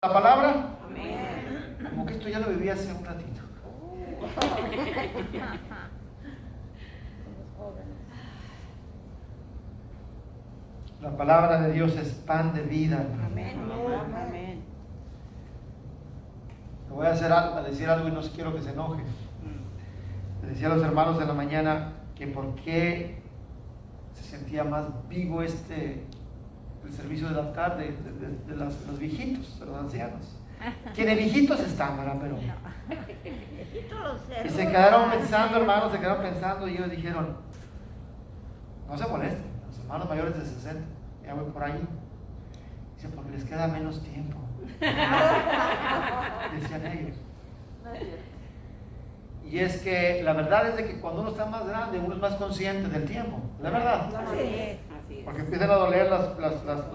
la palabra. Amén. Como que esto ya lo viví hace un ratito. La palabra de Dios es pan de vida. Amén. Amén. Le voy a decir algo y no quiero que se enoje. Le decía a los hermanos de la mañana que por qué se sentía más vivo el servicio del altar de los viejitos, de los ancianos. Quienes viejitos están, ¿verdad? Pero y se quedaron pensando, hermanos, y ellos dijeron, no se molesten, los hermanos mayores de 60, ya voy por ahí. Dice, porque les queda menos tiempo. Decían ellos. Y es que la verdad es de que cuando uno está más grande, uno es más consciente del tiempo, la verdad. Porque empiezan a doler los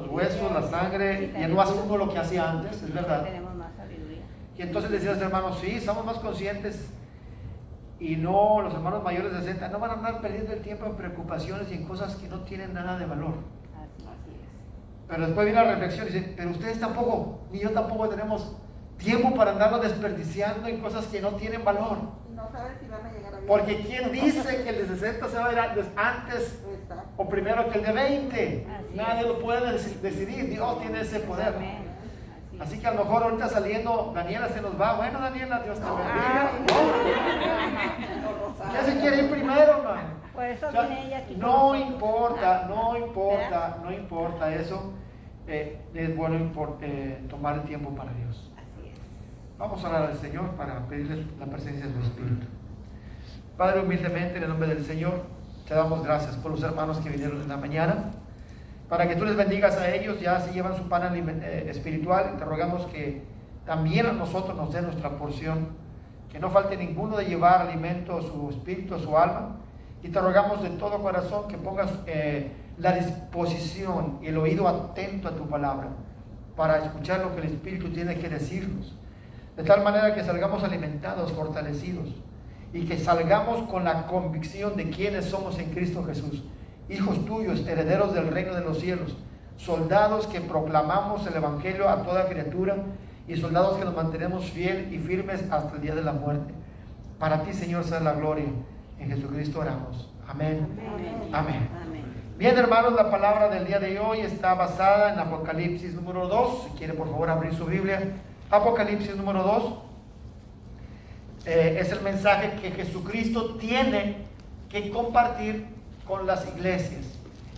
huesos, la sangre, y no hace uno lo que hacía antes, es verdad. Tenemos más sabiduría. Y entonces decía a los hermanos, sí, somos más conscientes. Y no, los hermanos mayores de 60 no van a andar perdiendo el tiempo en preocupaciones y en cosas que no tienen nada de valor. Así es. Pero después viene la reflexión y dice, pero ustedes tampoco, ni yo tampoco tenemos tiempo para andarlo desperdiciando en cosas que no tienen valor. No sabes si van a llegar a bien. Porque ¿quién dice que el de 60 se va a ir antes o primero que el de 20? Nadie lo puede decidir, Dios tiene ese poder. Amén. Así que a lo mejor ahorita saliendo, Daniela se nos va. Bueno, Daniela, Dios te bendiga. ¿Quién se quiere ir primero, hermano? Por eso O sea, viene ella aquí. no importa eso. Es bueno tomar el tiempo para Dios. Así es. Vamos a orar al Señor para pedirle la presencia de su Espíritu. Padre, humildemente en el nombre del Señor, te damos gracias por los hermanos que vinieron en la mañana, para que tú les bendigas a ellos, ya se llevan su pan espiritual, y te rogamos que también a nosotros nos dé nuestra porción, que no falte ninguno de llevar alimento a su espíritu, a su alma, y te rogamos de todo corazón que pongas la disposición y el oído atento a tu palabra, para escuchar lo que el Espíritu tiene que decirnos, de tal manera que salgamos alimentados, fortalecidos, y que salgamos con la convicción de quiénes somos en Cristo Jesús, hijos tuyos, herederos del reino de los cielos, soldados que proclamamos el Evangelio a toda criatura y soldados que nos mantenemos fiel y firmes hasta el día de la muerte. Para ti, Señor, sea la gloria. En Jesucristo oramos. Amén. Amén. Bien, hermanos, la palabra del día de hoy está basada en Apocalipsis número 2. Si quiere, por favor, abrir su Biblia. Apocalipsis número 2. Es el mensaje que Jesucristo tiene que compartir con las iglesias.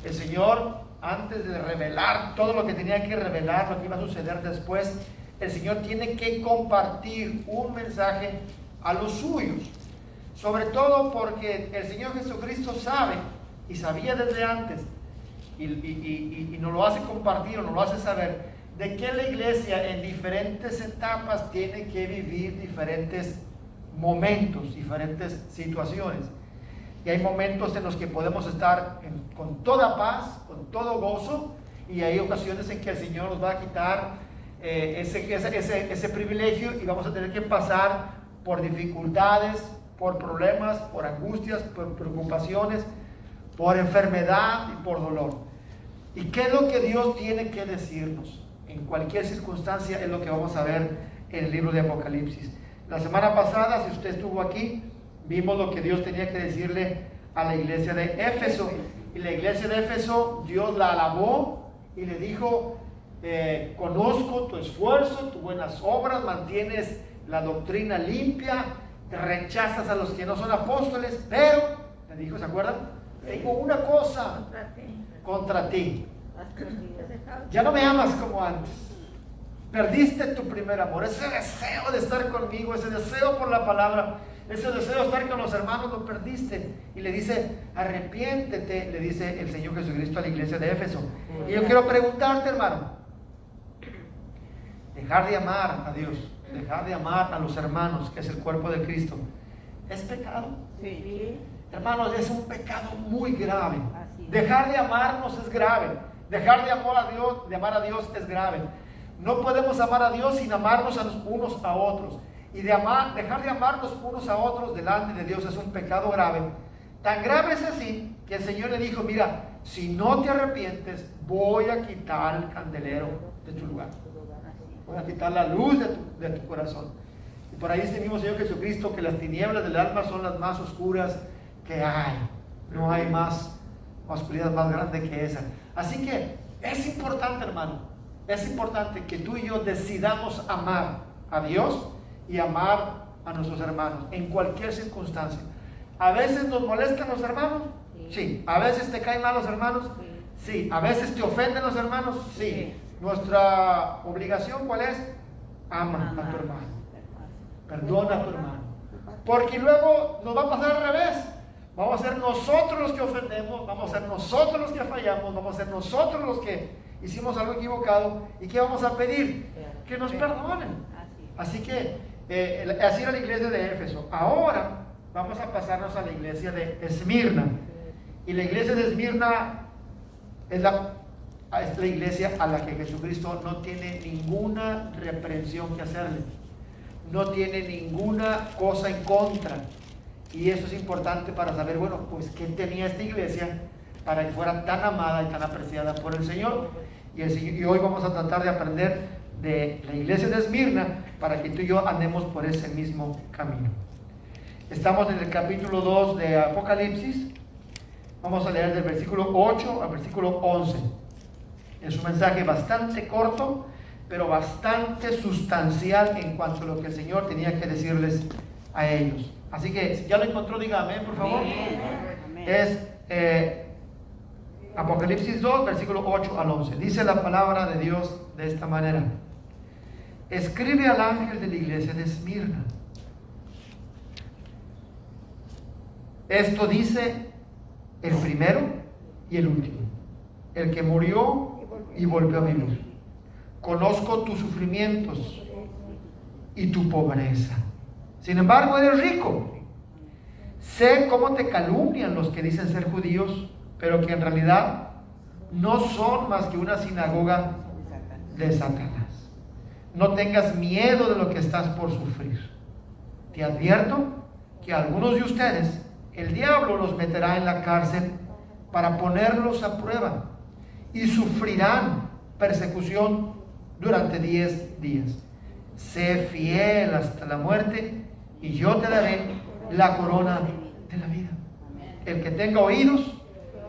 El Señor, antes de revelar todo lo que tenía que revelar, lo que iba a suceder después, el Señor tiene que compartir un mensaje a los suyos, sobre todo porque el Señor Jesucristo sabe y sabía desde antes y nos lo hace compartir o nos lo hace saber de que la iglesia en diferentes etapas tiene que vivir diferentes momentos, diferentes situaciones. Y hay momentos en los que podemos estar con toda paz, con todo gozo, y hay ocasiones en que el Señor nos va a quitar ese privilegio y vamos a tener que pasar por dificultades, por problemas, por angustias, por preocupaciones, por enfermedad y por dolor. ¿Y qué es lo que Dios tiene que decirnos? En cualquier circunstancia es lo que vamos a ver en el libro de Apocalipsis. La semana pasada, si usted estuvo aquí, vimos lo que Dios tenía que decirle a la iglesia de Éfeso. Y la iglesia de Éfeso, Dios la alabó y le dijo, conozco tu esfuerzo, tus buenas obras, mantienes la doctrina limpia, te rechazas a los que no son apóstoles, pero, le dijo, ¿se acuerdan? Tengo una cosa contra ti. Ya no me amas como antes. Perdiste tu primer amor, ese deseo de estar conmigo, ese deseo por la palabra, ese deseo de estar con los hermanos, lo perdiste. Y le dice, arrepiéntete, le dice el Señor Jesucristo a la iglesia de Éfeso. Y yo quiero preguntarte, hermano, dejar de amar a Dios, dejar de amar a los hermanos, que es el cuerpo de Cristo, ¿es pecado? Sí. Hermanos, es un pecado muy grave. Así es. Dejar de amarnos es grave. Dejar de amar a Dios es grave. No podemos amar a Dios sin amarnos a los unos a otros. Y dejar de amarnos unos a otros delante de Dios es un pecado grave. Tan grave es así que el Señor le dijo, mira, si no te arrepientes, voy a quitar el candelero de tu lugar. voy a quitar la luz de tu corazón. Y por ahí dice mismo Señor Jesucristo que las tinieblas del alma son las más oscuras que hay. No hay más oscuridad más grande que esa. Así que es importante, hermano, es importante que tú y yo decidamos amar a Dios y amar a nuestros hermanos en cualquier circunstancia. A veces nos molestan los hermanos, sí. A veces te caen mal los hermanos, sí. A veces te ofenden los hermanos, sí. Nuestra obligación, ¿cuál es? Ama a tu hermano, perdona a tu hermano, porque luego nos va a pasar al revés. Vamos a ser nosotros los que ofendemos, vamos a ser nosotros los que fallamos, vamos a ser nosotros los que hicimos algo equivocado. ¿Y qué vamos a pedir? Que nos perdonen. Así que así era la iglesia de Éfeso. Ahora vamos a pasarnos a la iglesia de Esmirna. Y la iglesia de Esmirna es la iglesia a la que Jesucristo no tiene ninguna reprensión que hacerle, no tiene ninguna cosa en contra. Y eso es importante para saber, bueno, pues qué tenía esta iglesia para que fuera tan amada y tan apreciada por el Señor. Y hoy vamos a tratar de aprender de la iglesia de Esmirna para que tú y yo andemos por ese mismo camino. Estamos en el capítulo 2 de Apocalipsis. Vamos a leer del versículo 8 al versículo 11. Es un mensaje bastante corto, pero bastante sustancial en cuanto a lo que el Señor tenía que decirles a ellos. Así que si ya lo encontró, diga amén, por favor. Amén. Es Apocalipsis 2, versículo 8 al 11. Dice la palabra de Dios de esta manera: escribe al ángel de la iglesia de Esmirna. Esto dice el primero y el último, el que murió y volvió a vivir. Conozco tus sufrimientos y tu pobreza. Sin embargo, eres rico. Sé cómo te calumnian los que dicen ser judíos, pero que en realidad no son más que una sinagoga de Satanás. No tengas miedo de lo que estás por sufrir. Te advierto que a algunos de ustedes el diablo los meterá en la cárcel para ponerlos a prueba y sufrirán persecución durante 10 días. Sé fiel hasta la muerte y yo te daré la corona de la vida. El que tenga oídos,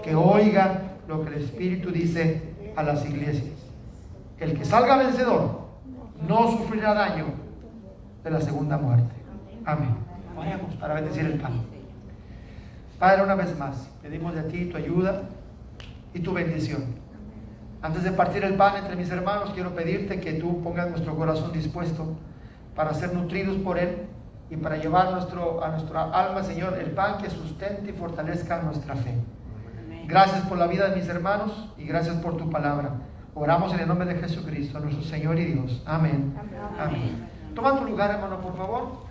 que oiga lo que el Espíritu dice a las iglesias. El que salga vencedor no sufrirá daño de la segunda muerte. Amén. Vayamos para bendecir el pan. Padre, una vez más, pedimos de ti tu ayuda y tu bendición. Antes de partir el pan entre mis hermanos, quiero pedirte que tú pongas nuestro corazón dispuesto para ser nutridos por él y para llevar a nuestra alma, Señor, el pan que sustente y fortalezca nuestra fe. Gracias por la vida de mis hermanos y gracias por tu palabra. Oramos en el nombre de Jesucristo, nuestro Señor y Dios. Amén. Amén. Toma tu lugar, hermano, por favor.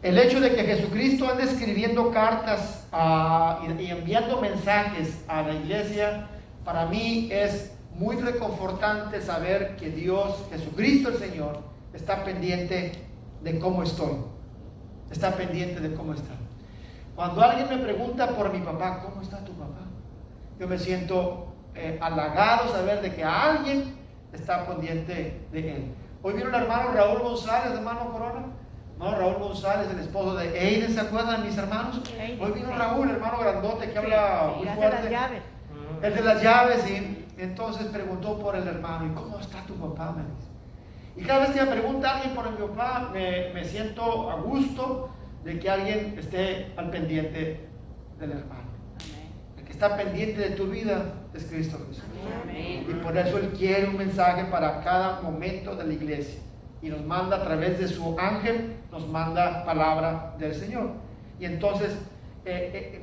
El hecho de que Jesucristo ande escribiendo cartas y enviando mensajes a la iglesia, para mí es muy reconfortante saber que Dios, Jesucristo el Señor, está pendiente de cómo estoy. Está pendiente de cómo está. Cuando alguien me pregunta por mi papá, ¿cómo está tu papá? Yo me siento halagado saber de que alguien está pendiente de él. Hoy vino el hermano Raúl González, hermano Corona. Hermano Raúl González, el esposo de Eiden, ¿se acuerdan mis hermanos? Hoy vino Raúl, hermano grandote que habla muy fuerte. El de las llaves. El de las llaves, sí. Entonces preguntó por el hermano, ¿y cómo está tu papá? Me dice. Y cada vez que me pregunta alguien por mi papá, me siento a gusto de que alguien esté al pendiente del hermano. El que está pendiente de tu vida es Cristo Jesús. Y por eso Él quiere un mensaje para cada momento de la iglesia. Y nos manda a través de su ángel, nos manda palabra del Señor. Y entonces,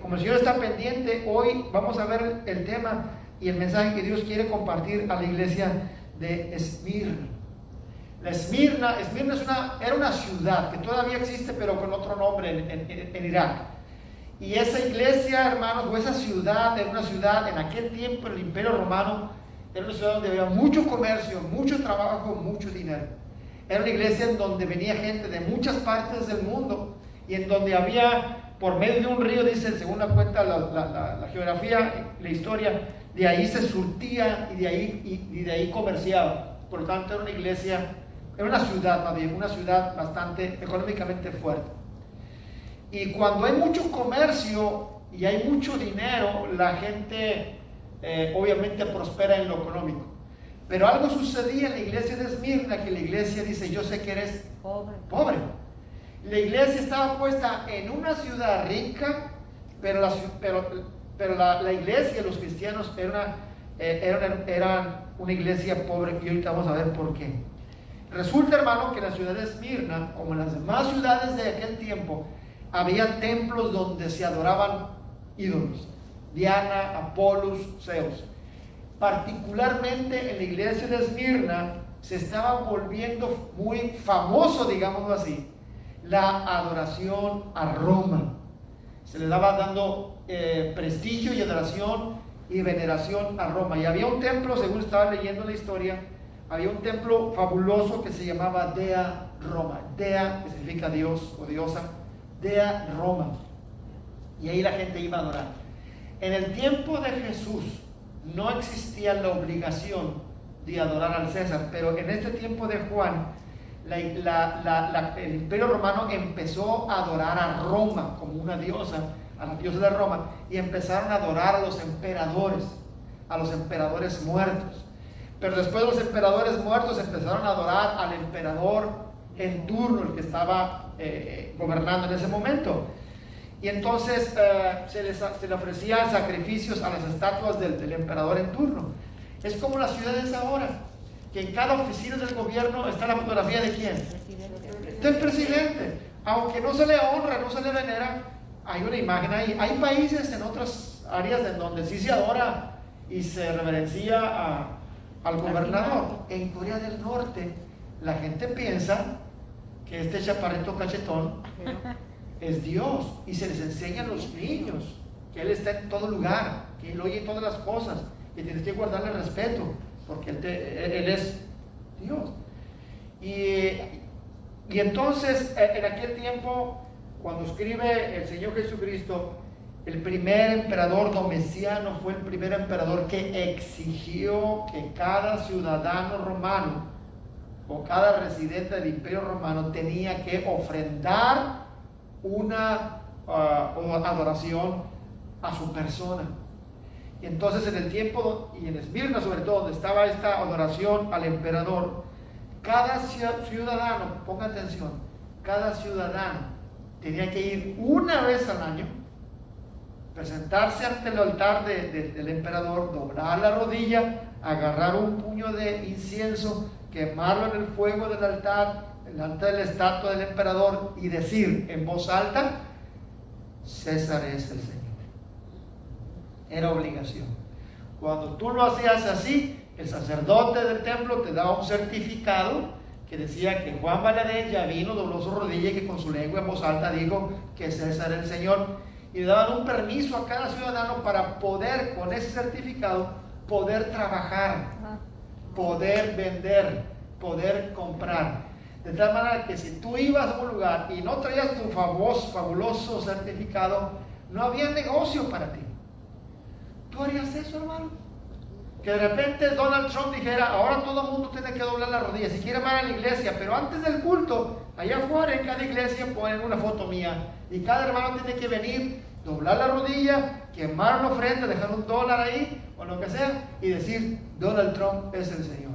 como el Señor está pendiente, hoy vamos a ver el tema y el mensaje que Dios quiere compartir a la iglesia de Esmirna. La Esmirna era una ciudad que todavía existe, pero con otro nombre en Irak. Y esa iglesia, hermanos, o esa ciudad, era una ciudad en aquel tiempo, en el Imperio Romano, era una ciudad donde había mucho comercio, mucho trabajo, mucho dinero. Era una iglesia en donde venía gente de muchas partes del mundo y en donde había, por medio de un río, dice, según la cuenta la geografía, la historia, de ahí se surtía y de ahí comerciaba. Por lo tanto, era una iglesia, era una ciudad más bien, una ciudad bastante económicamente fuerte. Y cuando hay mucho comercio y hay mucho dinero, la gente obviamente prospera en lo económico. Pero algo sucedía en la iglesia de Esmirna, que la iglesia dice: yo sé que eres pobre. La iglesia estaba puesta en una ciudad rica, pero la iglesia, los cristianos, eran una iglesia pobre, y ahorita vamos a ver por qué. Resulta, hermano, que en la ciudad de Esmirna, como en las demás ciudades de aquel tiempo, había templos donde se adoraban ídolos: Diana, Apolos, Zeus. Particularmente en la iglesia de Esmirna se estaba volviendo muy famoso, digámoslo así, la adoración a Roma. Se le daba dando prestigio y adoración y veneración a Roma. Y había un templo, según estaba leyendo la historia, había un templo fabuloso que se llamaba Dea Roma. Dea, que significa Dios o diosa. Dea Roma. Y ahí la gente iba a adorar. En el tiempo de Jesús no existía la obligación de adorar al César, pero en este tiempo de Juan, el Imperio Romano empezó a adorar a Roma como una diosa, a la diosa de Roma, y empezaron a adorar a los emperadores muertos. Pero después de los emperadores muertos empezaron a adorar al emperador en turno, el que estaba gobernando en ese momento. Y entonces se le ofrecían sacrificios a las estatuas del emperador en turno. Es como las ciudades ahora, que en cada oficina del gobierno está la fotografía de ¿quién? Del presidente. Aunque no se le honra, no se le venera, hay una imagen ahí. Hay países en otras áreas en donde sí se adora y se reverencia al gobernador. En Corea del Norte la gente piensa que este chaparrito cachetón es Dios, y se les enseña a los niños que Él está en todo lugar, que Él oye todas las cosas, y tienes que guardarle respeto porque Él es Dios. Y entonces en aquel tiempo, cuando escribe el Señor Jesucristo, el primer emperador Domiciano fue el primer emperador que exigió que cada ciudadano romano o cada residente del Imperio Romano tenía que ofrendar una adoración a su persona. Y entonces en el tiempo, y en Esmirna sobre todo, donde estaba esta adoración al emperador, cada ciudadano, ponga atención, cada ciudadano tenía que ir una vez al año, presentarse ante el altar del emperador, doblar la rodilla, agarrar un puño de incienso, quemarlo en el fuego del altar, delante de la estatua del emperador, y decir en voz alta: César es el Señor. Era obligación. Cuando tú lo hacías así, el sacerdote del templo te daba un certificado que decía que Juan Valadez ya vino, dobló su rodilla y que con su lengua en voz alta dijo que César era el Señor. Y le daban un permiso a cada ciudadano para poder, con ese certificado, poder trabajar, poder vender, poder comprar. De tal manera que si tú ibas a un lugar y no traías tu fabuloso certificado, no había negocio para ti. ¿Tú harías eso, hermano? Que de repente Donald Trump dijera: ahora todo el mundo tiene que doblar la rodilla si quiere amar a la iglesia, pero antes del culto, allá afuera en cada iglesia ponen una foto mía, y cada hermano tiene que venir, doblar la rodilla, quemar una ofrenda, dejar $1 ahí o lo que sea, y decir: Donald Trump es el Señor.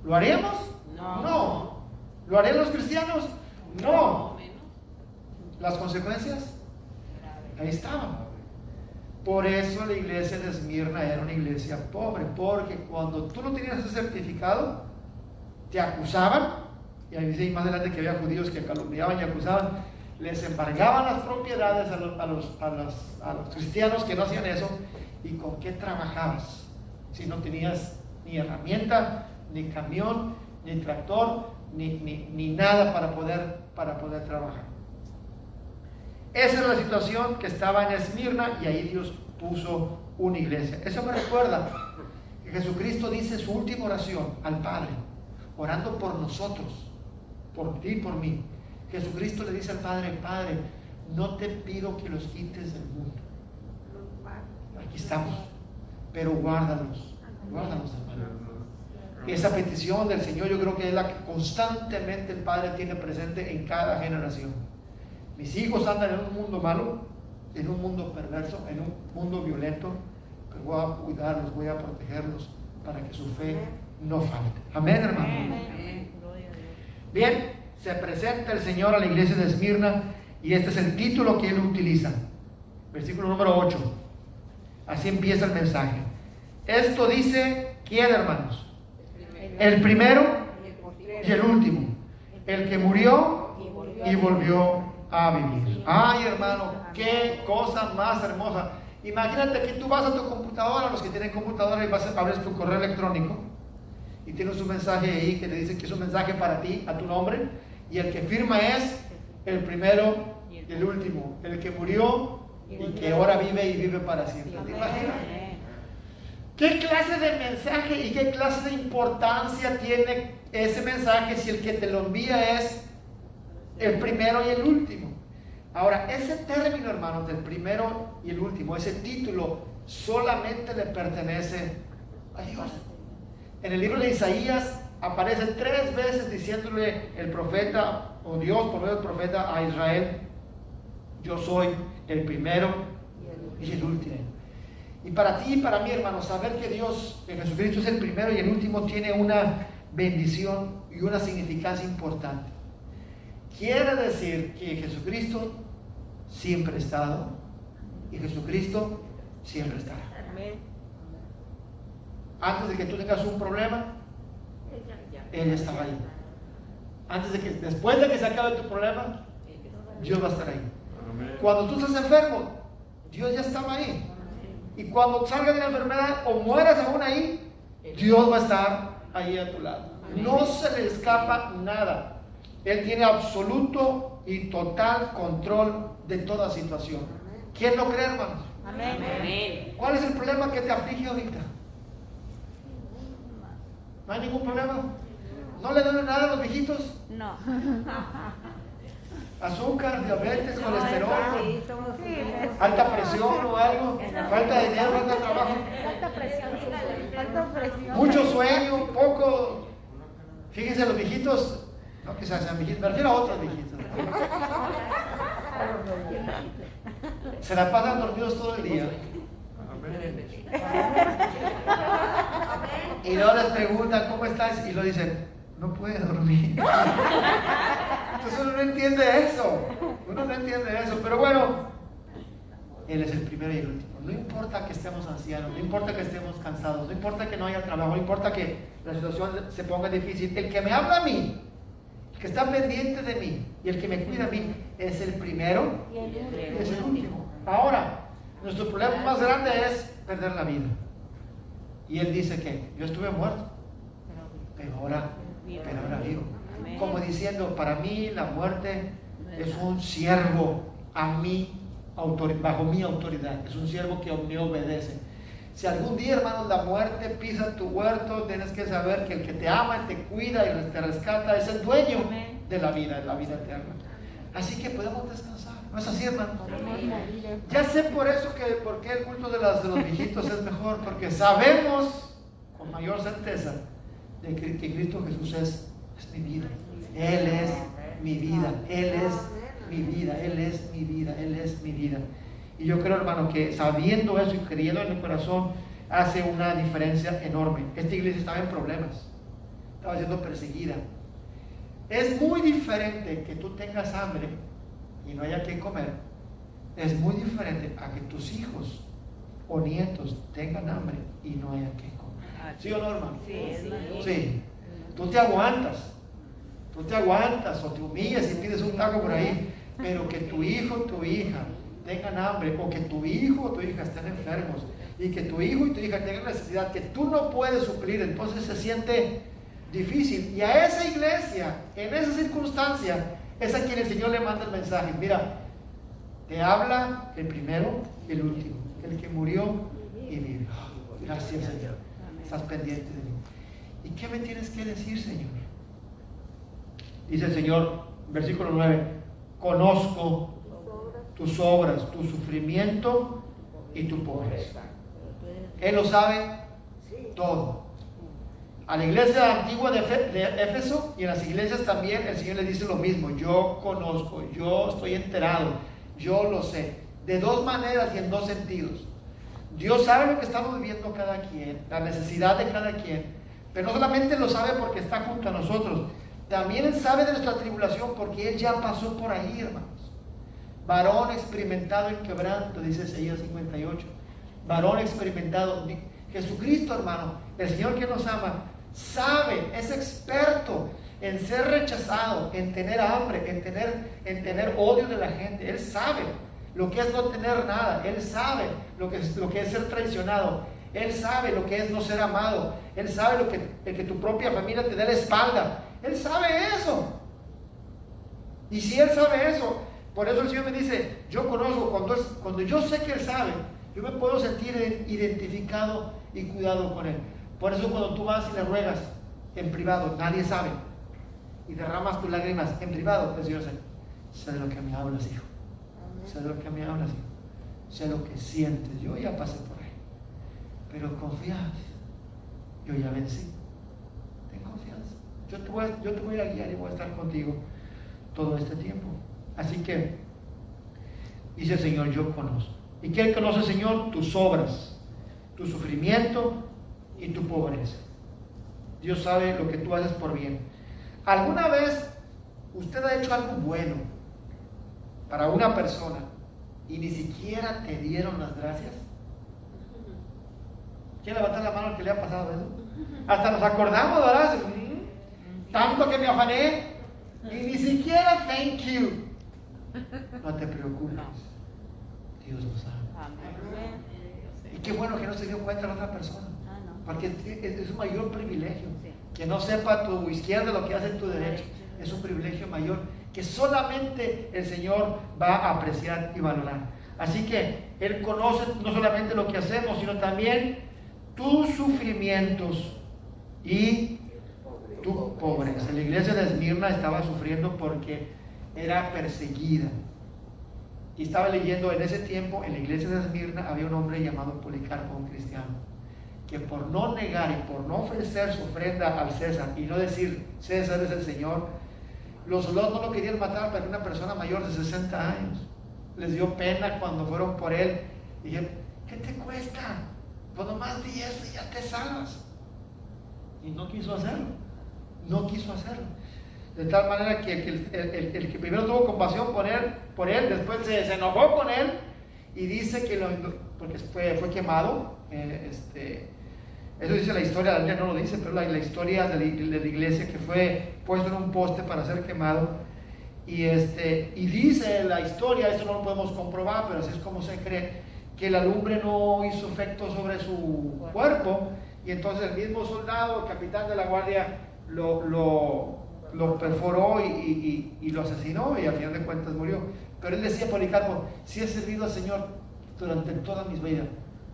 ¿Lo haríamos? No. ¿Lo harían los cristianos? No. ¿Las consecuencias? Ahí estaban. Por eso la iglesia de Esmirna era una iglesia pobre, porque cuando tú no tenías ese certificado, te acusaban, y ahí dice más adelante que había judíos que calumniaban y acusaban, les embargaban las propiedades a los cristianos que no hacían eso. ¿Y con qué trabajabas si no tenías ni herramienta, ni camión, ni tractor, ni nada para poder trabajar? Esa es la situación que estaba en Esmirna, y ahí Dios puso una iglesia. Eso me recuerda que Jesucristo dice su última oración al Padre, orando por nosotros, por ti y por mí. Jesucristo le dice al Padre: Padre, no te pido que los quites del mundo. aquí estamos, pero guárdanos, hermano. Esa petición del Señor yo creo que es la que constantemente el Padre tiene presente en cada generación. Mis hijos andan en un mundo malo, en un mundo perverso, en un mundo violento, pero voy a cuidarlos, voy a protegerlos para que su fe no falte. Amén, hermano. Amén. Gloria a Dios. Bien, se presenta el Señor a la iglesia de Esmirna y este es el título que él utiliza. Versículo número 8. Así empieza el mensaje. Esto dice, ¿quién, hermanos? El primero y el último, el que murió y volvió a vivir. Ay, hermano, qué cosa más hermosa. Imagínate que tú vas a tu computadora, los que tienen computadora, y abres tu correo electrónico y tienes un mensaje ahí que te dice que es un mensaje para ti, a tu nombre, y el que firma es el primero y el último, el que murió y que ahora vive y vive para siempre. ¿Te imaginas? ¿Qué clase de mensaje y qué clase de importancia tiene ese mensaje si el que te lo envía es el primero y el último? Ahora, ese término, hermanos, del primero y el último, ese título, solamente le pertenece a Dios. En el libro de Isaías aparece 3 veces diciéndole el profeta, o Dios por medio del profeta a Israel, yo soy el primero y el último. Y para ti y para mí, hermanos, saber que Dios, que Jesucristo es el primero y el último, tiene una bendición y una significancia importante. Quiere decir que Jesucristo siempre ha estado y Jesucristo siempre estará. Antes de que tú tengas un problema, Él estaba ahí. Después de que se acabe tu problema, Dios va a estar ahí. Cuando tú estás enfermo, Dios ya estaba ahí. Y cuando salgas de la enfermedad o mueras aún ahí, Dios va a estar ahí a tu lado. No se le escapa nada. Él tiene absoluto y total control de toda situación. ¿Quién lo cree, hermanos? Amén. ¿Cuál es el problema que te aflige ahorita? ¿No hay ningún problema? ¿No le duele nada a los viejitos? No. Azúcar, diabetes, colesterol, Sí, somos alta presión o algo, falta de dinero, falta de trabajo, alta presión. mucho sueño, poco. Fíjense los viejitos, no que sean viejitos, me refiero a otros viejitos. Se la pasan dormidos todo el día. Y luego les preguntan, ¿cómo estás? Y lo dicen, no puede dormir. Entonces uno no entiende eso. Pero bueno, Él es el primero y el último. No importa que estemos ancianos, no importa que estemos cansados, no importa que no haya trabajo, no importa que la situación se ponga difícil. El que me habla a mí, el que está pendiente de mí y el que me cuida a mí, es el primero y es el último. Ahora, nuestro problema más grande es perder la vida. Y Él dice que yo estuve muerto, pero ahora vivo. Como diciendo, para mí la muerte es un siervo bajo mi autoridad, es un siervo que me obedece. Si algún día, hermanos, la muerte pisa tu huerto, tienes que saber que el que te ama, te cuida y te rescata es el dueño de la vida eterna. Así que podemos descansar, ¿no es así, hermanos? Ya sé por qué el culto de los viejitos es mejor, porque sabemos con mayor certeza de que Cristo Jesús es mi vida. Él es mi vida, Él es mi vida, Él es mi vida, Él es mi vida. Y yo creo, hermano, que sabiendo eso y creyendo en el corazón hace una diferencia enorme. Esta iglesia estaba en problemas, estaba siendo perseguida. Es muy diferente que tú tengas hambre y no haya que comer. Es muy diferente a que tus hijos o nietos tengan hambre y no haya que comer. ¿Sí o no, hermano? Sí. Tú te aguantas o te humillas y pides un taco por ahí, pero que tu hijo o tu hija tengan hambre, o que tu hijo o tu hija estén enfermos, y que tu hijo y tu hija tengan necesidad que tú no puedes suplir, entonces se siente difícil. Y a esa iglesia, en esa circunstancia, es a quien el Señor le manda el mensaje. Mira, te habla el primero y el último, el que murió y vive. Gracias, Señor, estás pendiente de mí. ¿Y qué me tienes que decir, Señor? Dice el Señor, versículo 9, conozco tus obras, tu sufrimiento y tu pobreza. Él lo sabe todo. A la iglesia antigua de Éfeso y en las iglesias también el Señor le dice lo mismo. Yo conozco, yo estoy enterado, yo lo sé. De dos maneras y en dos sentidos. Dios sabe lo que estamos viviendo cada quien, la necesidad de cada quien. Pero no solamente lo sabe porque está junto a nosotros, también Él sabe de nuestra tribulación porque Él ya pasó por ahí, hermanos. Varón experimentado en quebranto, dice Isaías 58. Varón experimentado. Jesucristo, hermano, el Señor que nos ama, sabe, es experto en ser rechazado, en tener hambre, en tener odio de la gente. Él sabe lo que es no tener nada. Él sabe lo que es ser traicionado. Él sabe lo que es no ser amado. Él sabe el que tu propia familia te dé la espalda. Él sabe eso. Y si Él sabe eso, por eso el Señor me dice, yo conozco, cuando yo sé que Él sabe, yo me puedo sentir identificado y cuidado con Él. Por eso cuando tú vas y le ruegas en privado, nadie sabe, y derramas tus lágrimas en privado, el Señor sé de lo que me hablas, hijo. Sé de lo que me hablas, hijo. Sé lo que sientes. Yo ya pasé por ahí. Pero confía. Yo ya vencí. Ten confianza. Yo te voy a guiar y voy a estar contigo todo este tiempo. Así que, dice el Señor, yo conozco. ¿Y qué conoce el Señor? Tus obras, tu sufrimiento y tu pobreza. Dios sabe lo que tú haces por bien. ¿Alguna vez usted ha hecho algo bueno para una persona y ni siquiera te dieron las gracias? ¿Quiere levantar la mano al que le ha pasado eso? Hasta nos acordamos, ¿verdad? Tanto que me afané y ni siquiera thank you. No te preocupes, Dios lo sabe. Y qué bueno que no se dio cuenta la otra persona, porque es un mayor privilegio. Que no sepa tu izquierda lo que hace tu derecha. Es un privilegio mayor que solamente el Señor va a apreciar y valorar. Así que Él conoce no solamente lo que hacemos, sino también tus sufrimientos y tu pobreza. La iglesia de Esmirna estaba sufriendo porque era perseguida. Y estaba leyendo en ese tiempo, en la iglesia de Esmirna había un hombre llamado Policarpo, un cristiano, que por no negar y por no ofrecer su ofrenda al César y no decir César es el Señor, los soldados no lo querían matar, pero una persona mayor de 60 años. Les dio pena cuando fueron por él y dijeron, ¿qué te cuesta? Pues nomás di eso y ya te salvas. Y no quiso hacerlo. No quiso hacerlo. De tal manera que el que primero tuvo compasión por él, después se enojó con él y dice que porque fue quemado. Eso dice la historia, la Biblia no lo dice, pero la historia de la iglesia, que fue puesto en un poste para ser quemado. Y dice la historia, esto no lo podemos comprobar, pero así es como se cree, que la lumbre no hizo efecto sobre su cuerpo, y entonces el mismo soldado, el capitán de la guardia, lo perforó y lo asesinó, y al final de cuentas murió. Pero él decía, Policarpo, si he servido al Señor durante toda mi vida,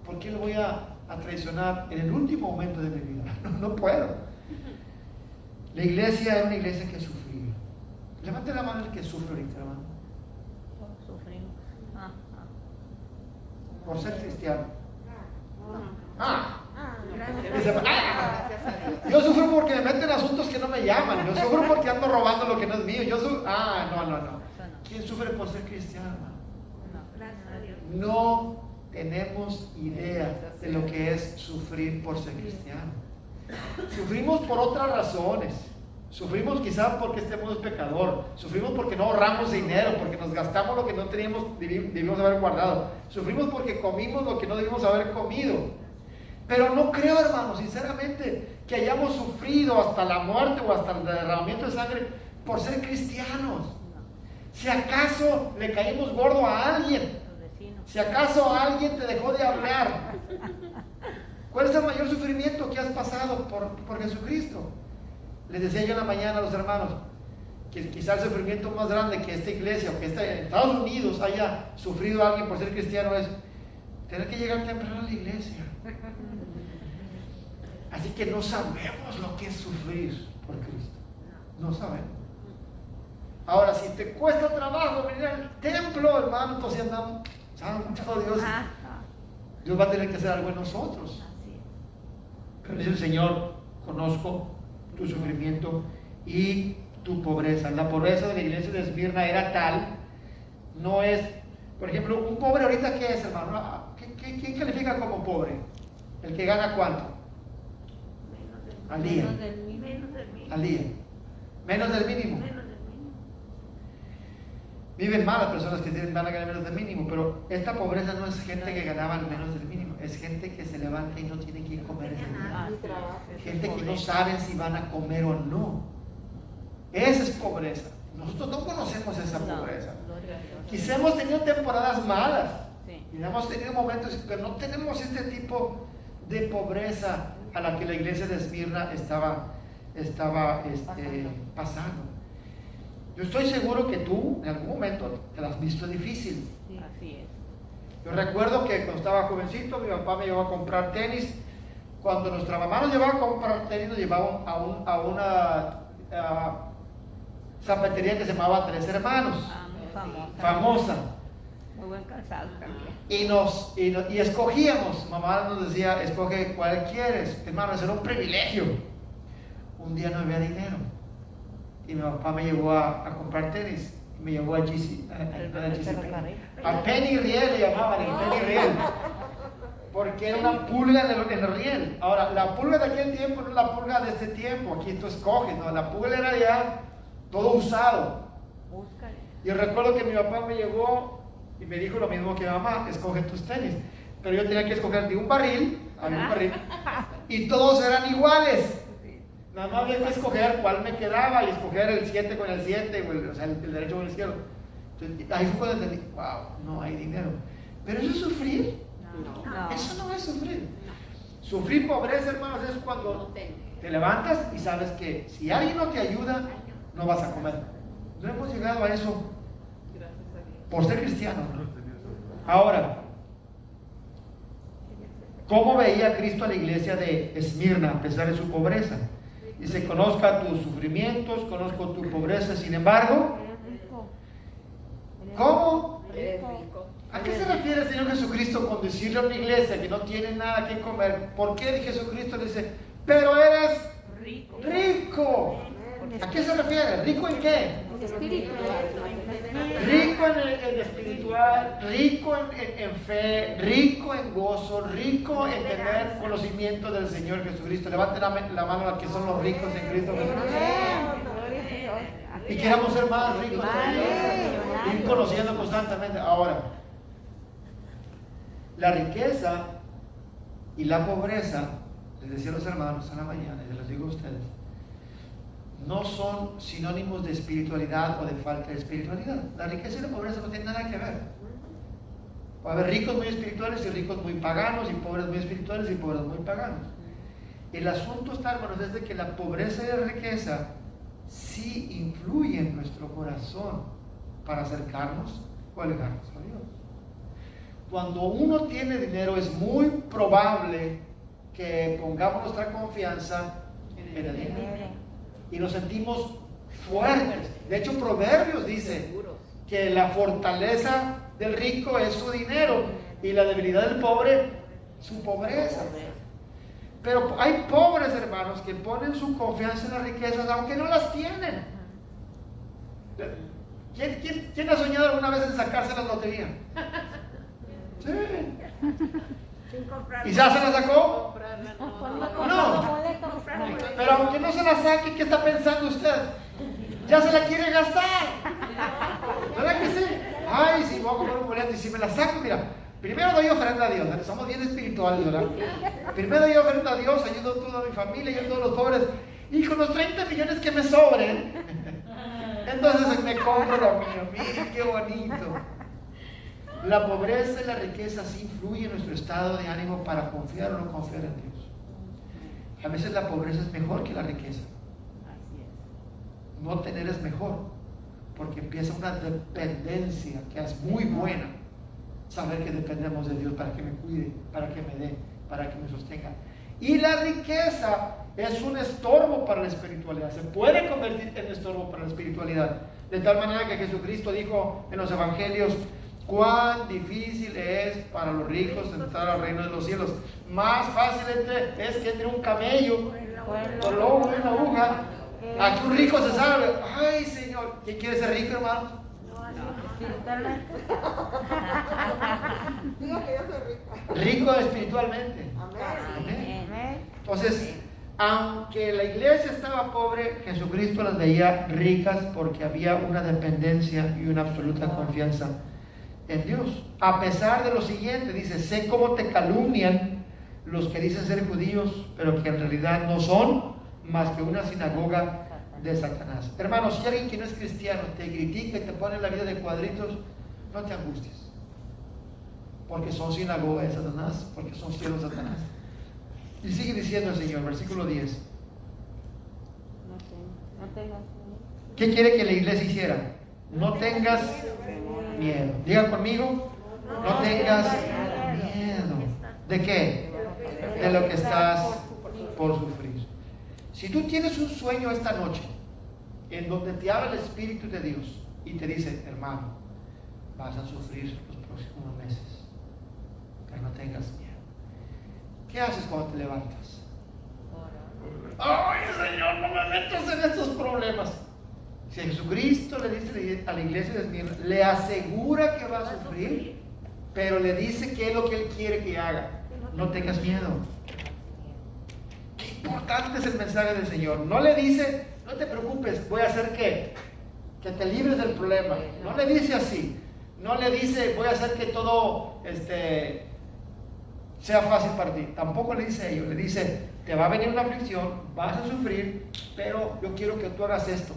¿por qué lo voy a traicionar en el último momento de mi vida? No puedo. La iglesia era una iglesia que sufría. Levante la mano el que sufre ahorita, hermano. Sufrimos. Por ser cristiano. Gracias. Yo sufro porque me meten asuntos que no me llaman. Yo sufro porque ando robando lo que no es mío. No. ¿Quién sufre por ser cristiano, hermano? Gracias a Dios. No tenemos idea de lo que es sufrir por ser cristiano. Sufrimos por otras razones. Sufrimos quizás porque este mundo es pecador. Sufrimos porque no ahorramos dinero, porque nos gastamos lo que no debimos haber guardado. Sufrimos porque comimos lo que no debimos haber comido. Pero no creo, hermano, sinceramente, que hayamos sufrido hasta la muerte o hasta el derramamiento de sangre por ser cristianos. Si acaso le caímos gordo a alguien, si acaso alguien te dejó de hablar, ¿cuál es el mayor sufrimiento que has pasado por Jesucristo? Les decía yo en la mañana a los hermanos que quizás el sufrimiento más grande que esta iglesia o que en Estados Unidos haya sufrido alguien por ser cristiano es tener que llegar temprano a la iglesia. Así que no sabemos lo que es sufrir por Cristo. No sabemos. Ahora, si te cuesta trabajo venir al templo, hermano, entonces andamos, santo Dios. Dios va a tener que hacer algo en nosotros. Así es. Pero dice el Señor, conozco tu sufrimiento y tu pobreza. La pobreza de la iglesia de Esmirna era tal, no es, por ejemplo, un pobre ahorita, ¿qué es, hermano? ¿Quién califica como pobre? ¿El que gana cuánto? Al día. Menos del mínimo. Al día. Menos del mínimo. Viven mal las personas que van a ganar menos del mínimo, pero esta pobreza no es gente que ganaba menos del mínimo, es gente que se levanta y no tiene que comer ese día. Así es. Gente que no saben si van a comer o no. Esa es pobreza. Nosotros no conocemos esa pobreza. Gloria a Dios. Quizá hemos tenido temporadas malas Sí. y hemos tenido momentos, pero no tenemos este tipo de pobreza a la que la iglesia de Esmirna estaba pasando. Yo estoy seguro que tú en algún momento te la has visto difícil. Sí. Así es. Yo recuerdo que cuando estaba jovencito, mi papá me llevó a comprar tenis. Cuando nuestra mamá nos llevaba a comprar tenis, nos llevaba a una zapatería que se llamaba Tres Hermanos, Ah, muy famosa. famosa. Muy buen calzado también. Y escogíamos. Mamá nos decía, escoge cuál quieres. Hermano, eso era un privilegio. Un día no había dinero y mi papá me llevó a comprar tenis. Me llevó a Penny Riel, le llamaban, el Penny Riel, porque era una pulga en el riel. Ahora, la pulga de aquel tiempo no es la pulga de este tiempo. Aquí tú escoges, no, la pulga era ya todo usado. Búscale. Y recuerdo que mi papá me llevó y me dijo lo mismo que mi mamá: escoge tus tenis. Pero yo tenía que escoger de un barril, había un barril, y todos eran iguales. Nada más había que escoger cuál me quedaba y escoger el 7 con el 7, o sea, el derecho con el izquierdo. Entonces, ahí fue cuando entendí, wow, no hay dinero. Pero eso es sufrir. No. Eso no es sufrir. Sufrir pobreza, hermanos, es cuando te levantas y sabes que si alguien no te ayuda, no vas a comer. No hemos llegado a eso por ser cristianos, ¿no? Ahora, ¿cómo veía Cristo a la iglesia de Esmirna a pesar de su pobreza? Dice, conozca tus sufrimientos, conozco tu pobreza, sin embargo, ¿cómo? ¿A qué se refiere el Señor Jesucristo con decirle a una iglesia que no tiene nada que comer? ¿Por qué Jesucristo le dice, pero eres rico? ¿A qué se refiere? ¿Rico en qué? Rico en espiritual, rico en fe, rico en gozo, rico en tener conocimiento del Señor Jesucristo. Levanten la mano a los que son los ricos en Cristo Jesús. Y queramos ser más ricos todavía, ir conociendo constantemente. Ahora, la riqueza y la pobreza, les decía a los hermanos en la mañana, y les digo a ustedes, no son sinónimos de espiritualidad o de falta de espiritualidad. La riqueza y la pobreza no tienen nada que ver. Va a haber ricos muy espirituales y ricos muy paganos, y pobres muy espirituales y pobres muy paganos. El asunto está, hermanos, es de que la pobreza y la riqueza sí influyen en nuestro corazón para acercarnos o alejarnos a Dios. Cuando uno tiene dinero, es muy probable que pongamos nuestra confianza en el dinero y nos sentimos fuertes. De hecho, Proverbios dice que la fortaleza del rico es su dinero y la debilidad del pobre su pobreza. Pero hay pobres, hermanos, que ponen su confianza en las riquezas aunque no las tienen. ¿Quién ha soñado alguna vez en sacarse la lotería? Sí. ¿Y ya se la sacó? No. Pero aunque no se la saque, ¿qué está pensando usted? Ya se la quiere gastar. ¿Verdad que sí? Ay, si voy a comprar un boleto y si me la saco, mira, primero doy ofrenda a Dios, ¿verdad? Somos bien espirituales, ¿verdad? Primero doy ofrenda a Dios, ayudo a toda mi familia, ayudo a todos los pobres, y con los 30 millones que me sobren, entonces me compro lo mío. Miren qué bonito. La pobreza y la riqueza sí influyen en nuestro estado de ánimo para confiar o no confiar en Dios. A veces la pobreza es mejor que la riqueza. Así es. No tener es mejor, porque empieza una dependencia que es muy buena. Saber que dependemos de Dios para que me cuide, para que me dé, para que me sostenga. Y la riqueza es un estorbo para la espiritualidad. Se puede convertir en estorbo para la espiritualidad. De tal manera que Jesucristo dijo en los evangelios, cuán difícil es para los ricos entrar al reino de los cielos. Más fácil es que entre un camello por el ojo de una aguja a que un rico se salve. Ay, Señor, ¿quién quiere ser rico, hermano? Diga que yo soy rica. Rico espiritualmente. Amén. Amén. Entonces, aunque la iglesia estaba pobre, Jesucristo las veía ricas porque había una dependencia y una absoluta confianza en Dios. A pesar de lo siguiente, dice, sé cómo te calumnian los que dicen ser judíos, pero que en realidad no son más que una sinagoga de Satanás. Hermanos, si alguien que no es cristiano te critica y te pone la vida de cuadritos, no te angusties, porque son sinagoga de Satanás, porque son siervos de Satanás. Y sigue diciendo el Señor, versículo 10. No tengas ¿Qué quiere que la iglesia hiciera? No tengas miedo. Diga conmigo, no tengas miedo. ¿De qué? De lo que estás por sufrir. Si tú tienes un sueño esta noche en donde te habla el Espíritu de Dios y te dice, hermano, vas a sufrir los próximos meses, pero no tengas miedo. ¿Qué haces cuando te levantas? Ay, Señor, no me metas en estos problemas. Si Jesucristo le dice a la iglesia de Esmirna, le asegura que va a sufrir, pero le dice qué es lo que Él quiere que haga. No tengas miedo. Qué importante es el mensaje del Señor. No le dice, no te preocupes, voy a hacer qué, que te libres del problema. No le dice así. No le dice, voy a hacer que todo sea fácil para ti. Tampoco le dice a ellos. Le dice, te va a venir una aflicción, vas a sufrir, pero yo quiero que tú hagas esto.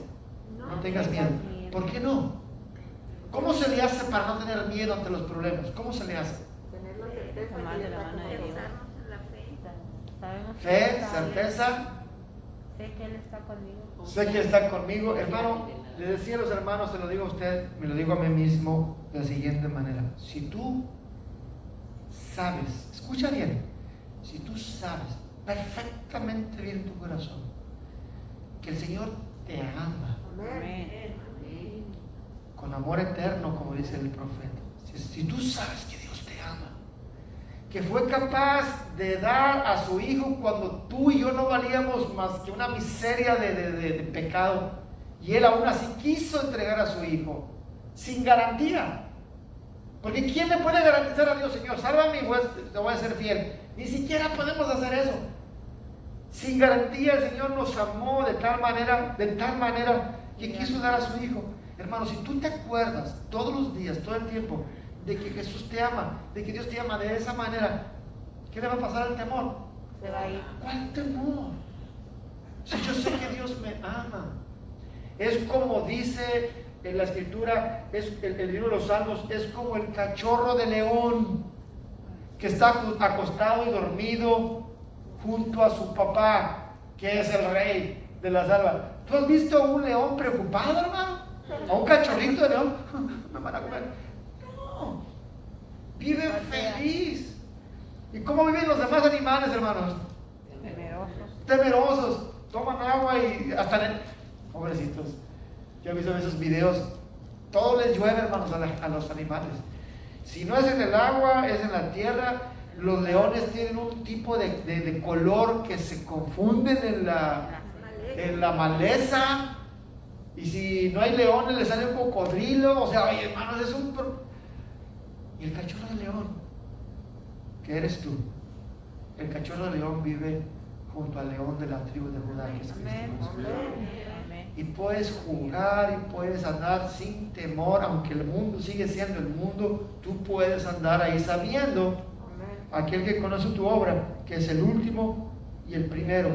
No tengas miedo. ¿Por qué no? ¿Cómo se le hace para no tener miedo ante los problemas? ¿Cómo se le hace? Tener la certeza Tomar que de la está mano de con Dios. nosotros. Sabemos que Fe, está bien. certeza. Sé que Él está conmigo. Sé que está conmigo. Hermano, le decía a los hermanos, se lo digo a usted, me lo digo a mí mismo de la siguiente manera. Si tú sabes, escucha bien, si tú sabes perfectamente bien en tu corazón que el Señor te ama Amén. con amor eterno, como dice el profeta, si tú sabes que Dios te ama, que fue capaz de dar a su Hijo cuando tú y yo no valíamos más que una miseria de pecado, y Él aún así quiso entregar a su Hijo sin garantía, porque ¿quién le puede garantizar a Dios, Señor, sálvame y te voy a ser fiel? Ni siquiera podemos hacer eso. Sin garantía el Señor nos amó de tal manera que quiso dar a su Hijo. Hermano, si tú te acuerdas todos los días, todo el tiempo, de que Jesús te ama, de que Dios te ama de esa manera, ¿qué le va a pasar al temor? Se va a ir. ¿Cuál temor? Si yo sé que Dios me ama. Es como dice en la Escritura, es el libro de los Salmos, es como el cachorro de león que está acostado y dormido junto a su papá, que es el rey de la selva. ¿Tú has visto a un león preocupado, hermano? ¿A un cachorrito de león? Me van a comer. No. Vive feliz. ¿Y cómo viven los demás animales, hermanos? Temerosos. Temerosos. Toman agua y hasta... Pobrecitos. Yo he visto esos videos. Todo les llueve, hermanos, a los animales. Si no es en el agua, es en la tierra. Los leones tienen un tipo de color que se confunden en la maleza. Y si no hay leones, le sale un cocodrilo. O sea, oye, hermanos, es un... Y el cachorro de león, ¿qué eres tú? El cachorro de león vive junto al león de la tribu de Judá, que es Cristo Jesús. Y puedes jugar y puedes andar sin temor, aunque el mundo sigue siendo el mundo, tú puedes andar ahí sabiendo, aquel que conoce tu obra, que es el último y el primero,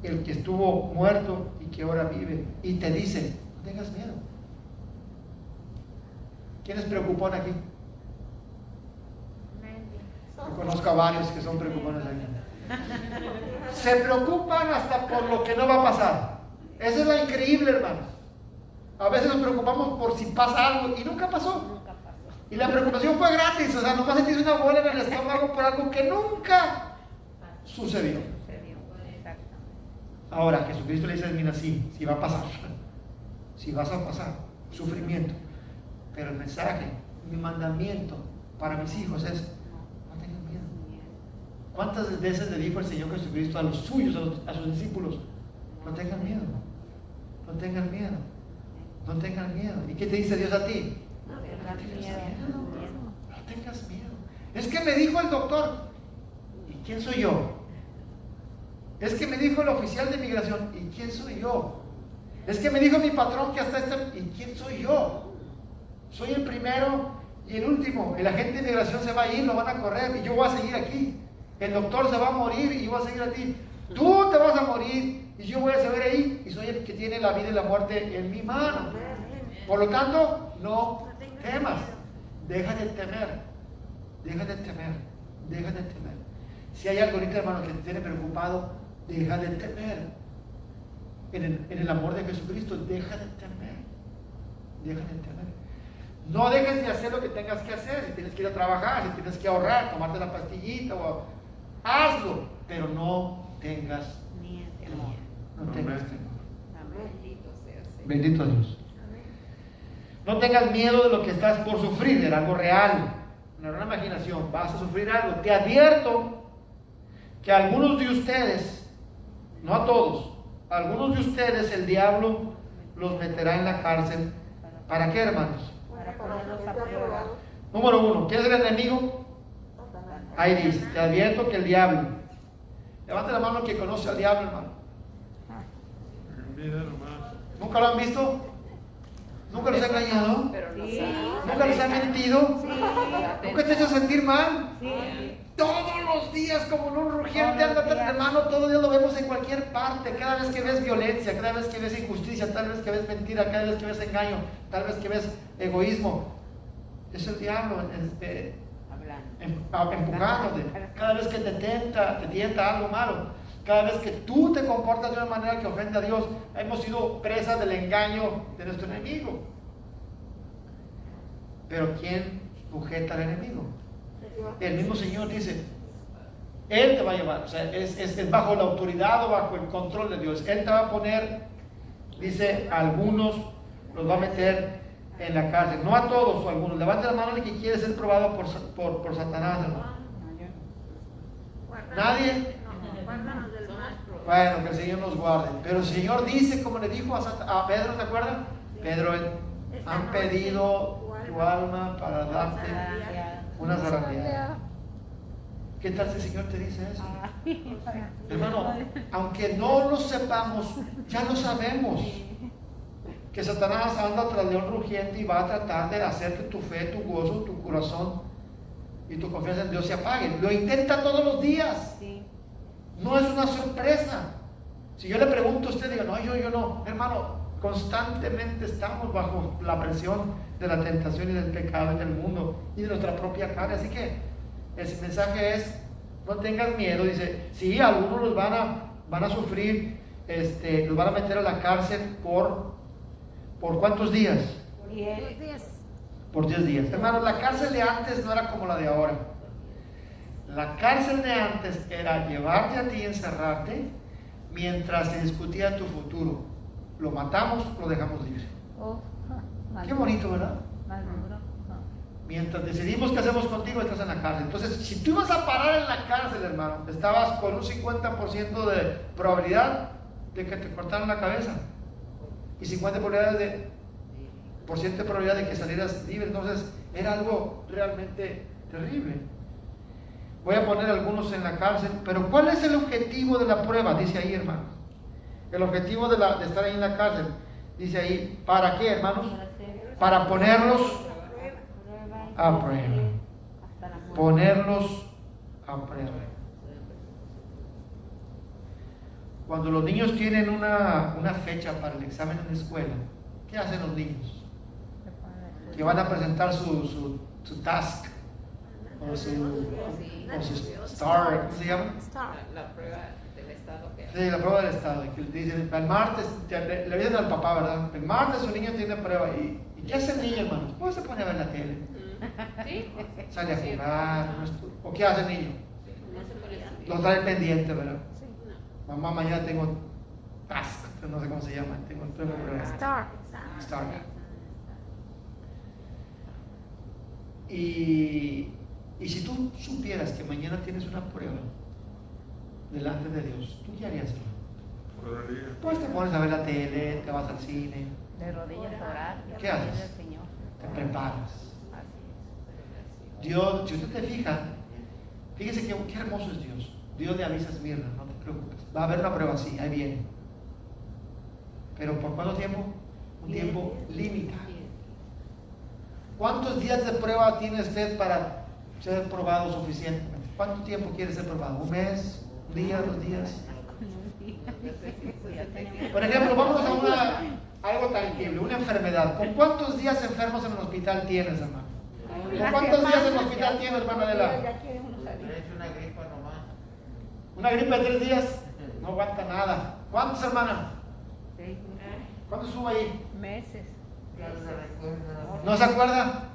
el que estuvo muerto y que ahora vive, y te dice, no tengas miedo. ¿Quién es preocupón aquí? Yo conozco a varios que son preocupones aquí. Se preocupan hasta por lo que no va a pasar. Eso es lo increíble, hermanos. A veces nos preocupamos por si pasa algo y nunca pasó. Y la preocupación fue gratis, o sea, nomás sentís una bola en el estómago por algo que nunca sucedió. Ahora, Jesucristo le dice, mira, sí va a pasar. Sí vas a pasar, sufrimiento. Pero el mensaje mi mandamiento para mis hijos es, no tengan miedo. ¿Cuántas veces le dijo el Señor Jesucristo a los suyos, a sus discípulos? No tengan miedo, no tengan miedo, no tengan miedo. ¿Y qué te dice Dios a ti? No tengas miedo. No tengas miedo. Es que me dijo el doctor, ¿y quién soy yo? Es que me dijo el oficial de inmigración, ¿y quién soy yo? Es que me dijo mi patrón que hasta ¿y quién soy yo? Soy el primero y el último. El agente de inmigración se va a ir, lo van a correr y yo voy a seguir aquí. El doctor se va a morir y yo voy a seguir aquí. Tú te vas a morir y yo voy a seguir ahí y soy el que tiene la vida y la muerte en mi mano. Por lo tanto, no temas. Deja de temer. Deja de temer. Deja de temer. Si hay algo ahorita, hermano, que te tiene preocupado, deja de temer. En el amor de Jesucristo, deja de temer. Deja de temer. No dejes de hacer lo que tengas que hacer. Si tienes que ir a trabajar, si tienes que ahorrar, tomarte la pastillita, hazlo. Pero no tengas temor. No tengas temor. Bendito sea, Señor. Bendito Dios. No tengas miedo de lo que estás por sufrir, de algo real. No era una imaginación, vas a sufrir algo. Te advierto que a algunos de ustedes, no a todos, a algunos de ustedes el diablo los meterá en la cárcel. ¿Para qué, hermanos? Para ponerlos a prueba. Número 1, ¿quién es el enemigo? Ahí dice, te advierto que el diablo. Levante la mano que conoce al diablo, hermano. ¿Nunca lo han visto? ¿Nunca los ha engañado? Pero no Sí. sabe. ¿Nunca les ha mentido? Sí. ¿Nunca te ha hecho sentir mal? Sí. Todos los días como un rugiente anda, hermano, todos los días lo vemos en cualquier parte. Cada vez que ves violencia, cada vez que ves injusticia, tal vez que ves mentira, cada vez que ves engaño, tal vez que ves egoísmo. Es el diablo empujándote. Cada vez que te tienta algo malo. Cada vez que tú te comportas de una manera que ofende a Dios, hemos sido presas del engaño de nuestro enemigo. Pero ¿quién sujeta al enemigo? El mismo Señor dice, Él te va a llevar, o sea, es bajo la autoridad o bajo el control de Dios. Él te va a poner, dice, algunos los va a meter en la cárcel, no a todos o a algunos. Levante la mano el que quiere ser probado por Satanás, hermano. Nadie. Guárdanos del mal. Bueno, que el Señor nos guarde. Pero el Señor dice, como le dijo a Pedro, ¿te acuerdas? Pedro, han pedido tu alma para darte una zarandeada. ¿Qué tal si el Señor te dice eso? Hermano, aunque no lo sepamos, ya lo sabemos. Que Satanás anda tras león rugiente y va a tratar de hacer que tu fe, tu gozo, tu corazón y tu confianza en Dios se apaguen. Lo intenta todos los días. Sí. No es una sorpresa. Si yo le pregunto a usted, diga, no, yo no. Hermano, constantemente estamos bajo la presión de la tentación y del pecado en el mundo y de nuestra propia carne. Así que el mensaje es, no tengas miedo. Dice, sí, algunos los van a sufrir, los van a meter a la cárcel ¿por cuántos días? 10. Por 10 días. Hermano, la cárcel de antes no era como la de ahora. La cárcel de antes era llevarte a ti y encerrarte mientras se discutía tu futuro. Lo matamos, lo dejamos libre. Qué bonito, ¿verdad? Más duro. Mientras decidimos qué hacemos contigo, estás en la cárcel. Entonces, si tú ibas a parar en la cárcel, hermano, estabas con un 50% de probabilidad de que te cortaran la cabeza y 50% de probabilidad de que salieras libre. Entonces, era algo realmente terrible. Voy a poner algunos en la cárcel, pero ¿cuál es el objetivo de la prueba? Dice ahí, hermanos. El objetivo de estar ahí en la cárcel, dice ahí, ¿para qué, hermanos? Para ponerlos a prueba. Ponerlos a prueba. Cuando los niños tienen una fecha para el examen en la escuela, ¿qué hacen los niños? Que van a presentar su task o su star, ¿cómo se llama? La prueba del estado que Sí, la prueba del estado. Que le dicen, el martes, le dicen al papá, ¿verdad? El martes su niño tiene prueba. ¿Y qué hace el niño, hermano? Pues se pone a ver la tele. Sí. Sale a jugar. ¿O qué hace el niño? Lo trae pendiente, ¿verdad? Mamá, mañana tengo task, no sé cómo se llama. Tengo prueba. Star. Star. Y si tú supieras que mañana tienes una prueba delante de Dios, ¿tú qué harías, hermano? Pues te pones a ver la tele, te vas al cine, De rodillas a orar. y a ¿Qué pedirle haces? al Señor. te preparas. Así Dios, si usted te fija, fíjese qué hermoso es Dios. Dios le avisa a Esmirna, no te preocupes. Va a haber una prueba así, ahí viene. Pero ¿por cuánto tiempo? Un tiempo limitado. ¿Cuántos días de prueba tiene usted para ser probado suficientemente? ¿Cuánto tiempo quiere ser probado? ¿Un mes? ¿Un día? ¿2 días? es. Ya tenemos. Por ejemplo, vamos a algo tangible, una enfermedad. ¿Con cuántos días enfermos en el hospital tienes, hermano? ¿Con cuántos días en el hospital tienes, hermana Adela? Ya quiere uno salir. una gripa nomás. ¿Una gripe de 3 días? No aguanta nada. ¿Cuántos, hermana? Sí. ¿Cuántos estuvo ahí? Meses. ¿No se acuerda?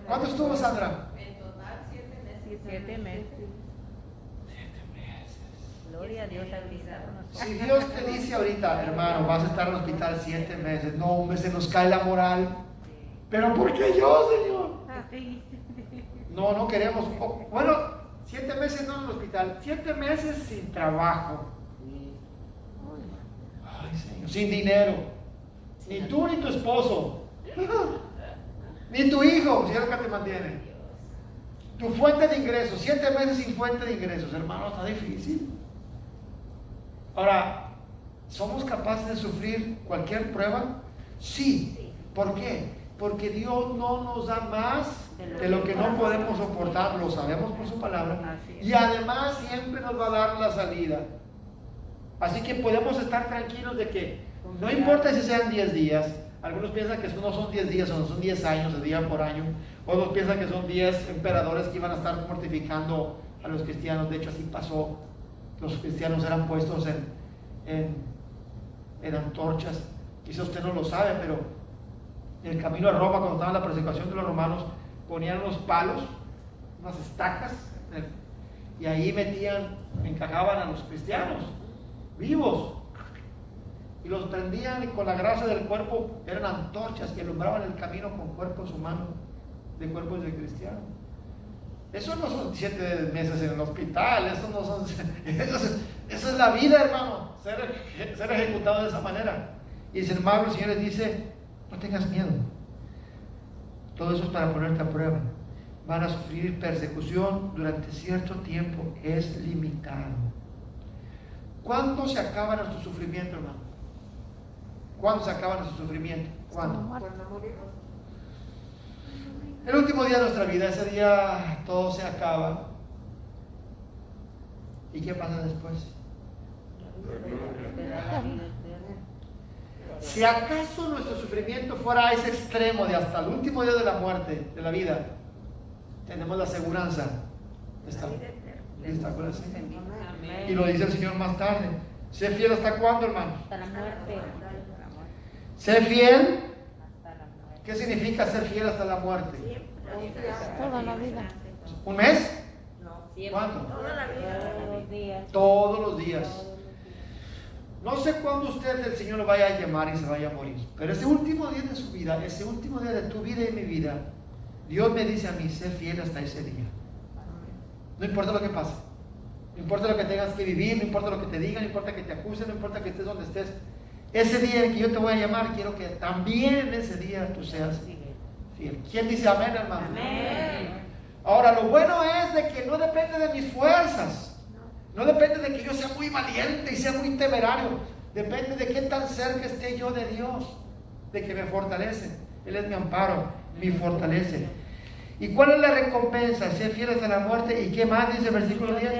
¿Cuánto estuvo, Sandra? En total 7 meses. 7 meses. 7 meses. Gloria a Dios, ha Si Dios te dice ahorita, hermano, vas a estar en el hospital 7 meses, no, hombre, se nos cae la moral. ¿Pero por qué yo, Señor? No, no queremos. Bueno, 7 meses no en el hospital, 7 meses sin trabajo. Ay, Señor, sin dinero. Ni tú ni tu esposo. Ni tu hijo, si es lo que te mantiene. Tu fuente de ingresos, 7 meses sin fuente de ingresos, hermano, está difícil. Ahora, ¿somos capaces de sufrir cualquier prueba? Sí. ¿Por qué? Porque Dios no nos da más de lo que no podemos soportar, lo sabemos por su palabra. Y además siempre nos va a dar la salida. Así que podemos estar tranquilos de que no importa si sean 10 días, algunos piensan que no son 10 días, son 10 años, de día por año. Otros piensan que son 10 emperadores que iban a estar mortificando a los cristianos. De hecho, así pasó. Los cristianos eran puestos en antorchas. Quizá usted no lo sabe, pero en el camino a Roma, cuando estaba en la persecución de los romanos, ponían unos palos, unas estacas, y ahí encajaban a los cristianos vivos. Y los prendían y con la grasa del cuerpo eran antorchas que alumbraban el camino con cuerpos humanos, de cuerpos de cristianos. Eso no son 7 meses en el hospital, eso es la vida, hermano, ser ejecutado de esa manera. Y sin embargo el Señor les dice, no tengas miedo, todo eso es para ponerte a prueba. Van a sufrir persecución durante cierto tiempo, es limitado. ¿Cuándo se acaba nuestro sufrimiento, hermano? ¿Cuándo se acaba nuestro sufrimiento? ¿Cuándo? Cuando morimos. El último día de nuestra vida, ese día todo se acaba. ¿Y qué pasa después? Si acaso nuestro sufrimiento fuera a ese extremo de hasta el último día de la muerte, de la vida, tenemos la aseguranza de estar lista con el Señor. Y lo dice el Señor más tarde. Sé fiel hasta cuándo, hermano. Hasta la muerte. Sé fiel. Hasta la muerte. ¿Qué significa ser fiel hasta la muerte? Toda la vida. ¿Un mes? No, ¿Cuánto? Toda la vida. todos los días. Todos los días. No sé cuándo usted el Señor lo vaya a llamar y se vaya a morir, pero ese último día de su vida, ese último día de tu vida y mi vida, Dios me dice a mí, sé fiel hasta ese día. No importa lo que pase, no importa lo que tengas que vivir, no importa lo que te digan, no importa que te acusen, no importa que estés donde estés. Ese día en que yo te voy a llamar, quiero que también en ese día tú seas fiel. ¿Quién dice amén, hermano? Amén. Ahora, lo bueno es de que no depende de mis fuerzas. No depende de que yo sea muy valiente y sea muy temerario. Depende de qué tan cerca esté yo de Dios, de que me fortalece. Él es mi amparo, me fortalece. ¿Y cuál es la recompensa? Ser fiel hasta la muerte. ¿Y qué más dice el versículo 10?